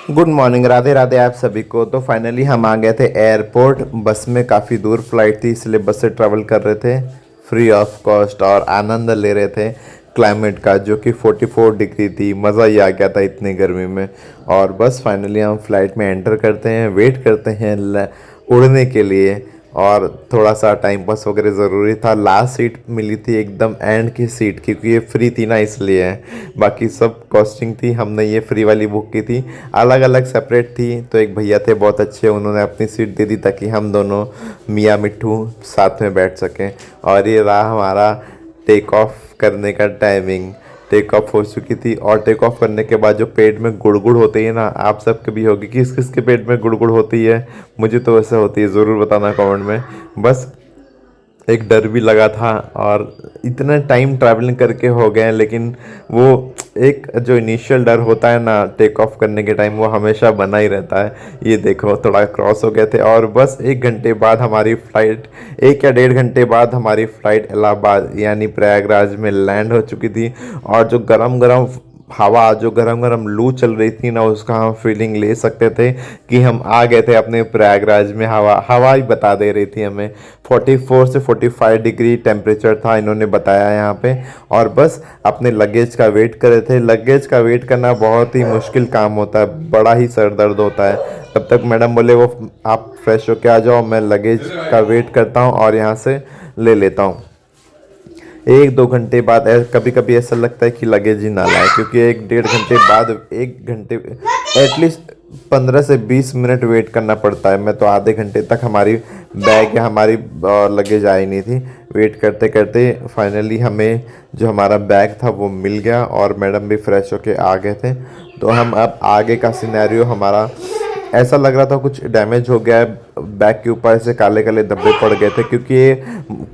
Good morning, Radhe Radhe आप सभी को। तो फाइनली हम आ गए थे एयरपोर्ट। बस में काफ़ी दूर फ्लाइट थी, इसलिए बस से ट्रैवल कर रहे थे फ्री ऑफ कॉस्ट और आनंद ले रहे थे क्लाइमेट का, जो कि 44 डिग्री थी। मज़ा ही आ गया था इतनी गर्मी में। और बस फाइनली हम फ्लाइट में एंटर करते हैं, वेट करते हैं उड़ने के लिए। और थोड़ा सा टाइम पास वगैरह ज़रूरी था। लास्ट सीट मिली थी एकदम एंड की सीट, क्योंकि ये फ्री थी ना, इसलिए। बाकी सब कॉस्टिंग थी, हमने ये फ्री वाली बुक की थी। अलग अलग सेपरेट थी। तो एक भैया थे बहुत अच्छे, उन्होंने अपनी सीट दे दी ताकि हम दोनों मियाँ मिट्ठू साथ में बैठ सकें। और ये रहा हमारा टेक ऑफ करने का टाइमिंग। टेक ऑफ हो चुकी थी और टेक ऑफ करने के बाद जो पेट में गुड़गुड़ होती है ना, आप सब कभी होगी, किस किस के पेट में गुड़गुड़ होती है? मुझे तो वैसे होती है, ज़रूर बताना कमेंट में। बस एक डर भी लगा था। और इतना टाइम ट्रैवलिंग करके हो गए हैं, लेकिन वो एक जो इनिशियल डर होता है ना टेक ऑफ करने के टाइम, वो हमेशा बना ही रहता है। ये देखो थोड़ा क्रॉस हो गए थे और बस 1 घंटे बाद हमारी फ़्लाइट, 1 या 1.5 घंटे बाद हमारी फ़्लाइट इलाहाबाद यानी प्रयागराज में लैंड हो चुकी थी। और जो गरम गरम हवा, जो गरम गरम लू चल रही थी ना, उसका हम फीलिंग ले सकते थे कि हम आ गए थे अपने प्रयागराज में। हवा हवा ही बता दे रही थी हमें। 44 से 45 डिग्री टेम्परेचर था, इन्होंने बताया यहाँ पे। और बस अपने लगेज का वेट कर रहे थे। लगेज का वेट करना बहुत ही मुश्किल काम होता है, बड़ा ही सर दर्द होता है। तब तक मैडम बोले वो आप फ्रेश होके आ जाओ, मैं लगेज का वेट करता हूँ और यहाँ से ले लेता हूँ। 1-2 घंटे बाद कभी कभी ऐसा लगता है कि लगेज ही ना लाए, क्योंकि 1-1.5 घंटे बाद, 1 घंटे एटलीस्ट 15 से 20 मिनट वेट करना पड़ता है। मैं तो आधे घंटे तक हमारी बैग या हमारी लगेज आई नहीं थी। वेट करते करते फाइनली हमें जो हमारा बैग था वो मिल गया और मैडम भी फ्रेश होके आ गए थे। तो हम अब आगे का सिनेरियो हमारा ऐसा लग रहा था कुछ डैमेज हो गया है। बैग के ऊपर से काले काले धब्बे पड़ गए थे, क्योंकि ये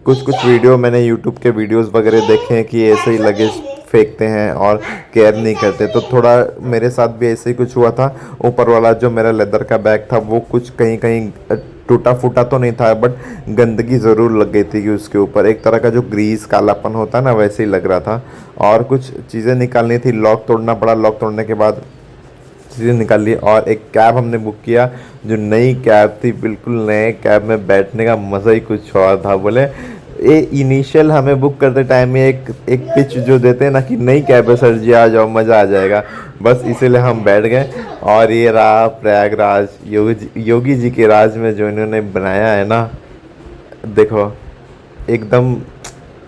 कुछ वीडियो मैंने यूट्यूब के वीडियोस वगैरह देखे हैं कि ऐसे ही लगेज फेंकते हैं और केयर नहीं करते। तो थोड़ा मेरे साथ भी ऐसे ही कुछ हुआ था। ऊपर वाला जो मेरा लेदर का बैग था वो कुछ कहीं कहीं टूटा फूटा तो नहीं था, बट गंदगी ज़रूर लग गई थी कि उसके ऊपर एक तरह का जो ग्रीस कालापन होता है ना, वैसे ही लग रहा था। और कुछ चीज़ें निकालनी थी, लॉक तोड़ना पड़ा। लॉक तोड़ने के बाद चीज़ें निकाल ली और एक कैब हमने बुक किया, जो नई कैब थी। बिल्कुल नए कैब में बैठने का मज़ा ही कुछ और था। बोले ये इनिशियल हमें बुक करते टाइम में एक एक पिच जो देते हैं ना कि नई कैब है सर जी, आ जाओ, मज़ा आ जाएगा। बस इसीलिए हम बैठ गए। और ये रहा प्रयागराज, योगी जी के राज में जो इन्होंने बनाया है ना, देखो एकदम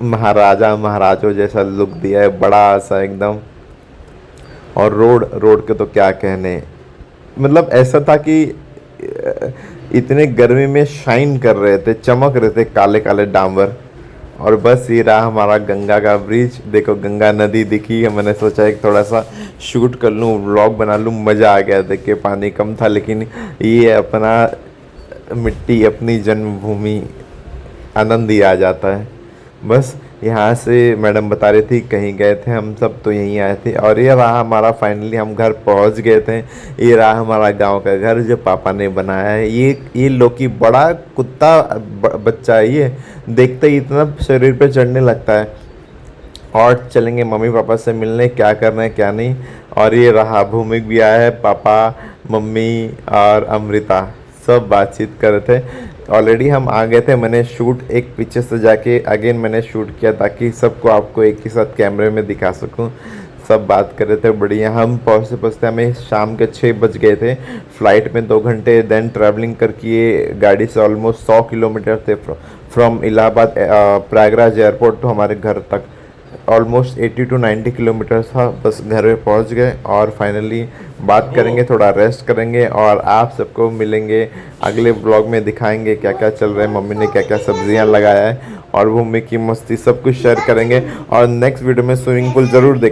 महाराजा महाराजों जैसा लुक दिया है, बड़ा सा एकदम। और रोड रोड के तो क्या कहने, मतलब ऐसा था कि इतने गर्मी में शाइन कर रहे थे, चमक रहे थे काले काले डामर। और बस ये रहा हमारा गंगा का ब्रिज। देखो गंगा नदी दिखी है, मैंने सोचा एक थोड़ा सा शूट कर लूँ, व्लॉग बना लूँ। मज़ा आ गया देख के। पानी कम था, लेकिन ये अपना मिट्टी, अपनी जन्मभूमि, आनंद ही आ जाता है। बस यहाँ से मैडम बता रही थी कहीं गए थे हम सब, तो यहीं आए थे। और ये रहा हमारा, फाइनली हम घर पहुँच गए थे। ये रहा हमारा गांव का घर जो पापा ने बनाया है। ये लोकी बड़ा कुत्ता बच्चा है, ये देखते ही इतना शरीर पे चढ़ने लगता है। और चलेंगे मम्मी पापा से मिलने, क्या करना है क्या नहीं। और ये रहा भूमिक भी आया है, पापा मम्मी और अमृता सब बातचीत कर रहे थे। ऑलरेडी हम आ गए थे, मैंने शूट एक पीछे से जाके अगेन मैंने शूट किया ताकि सबको आपको एक ही साथ कैमरे में दिखा सकूं। सब बात कर रहे थे बढ़िया। हम पहुँचते पहुँचते हमें शाम के 6 बज गए थे। फ़्लाइट में 2 घंटे, देन ट्रैवलिंग करके गाड़ी से ऑलमोस्ट 100 किलोमीटर थे फ्रॉम इलाहाबाद प्रयागराज एयरपोर्ट तो हमारे घर तक ऑलमोस्ट 80 to 90 किलोमीटर था। बस घर में पहुंच गए और फाइनली बात करेंगे, थोड़ा रेस्ट करेंगे और आप सबको मिलेंगे अगले ब्लॉग में। दिखाएंगे क्या क्या चल रहा है, मम्मी ने क्या क्या सब्जियां लगाया है और भूमि की मस्ती, सब कुछ शेयर करेंगे। और नेक्स्ट वीडियो में स्विमिंग पूल ज़रूर देखना।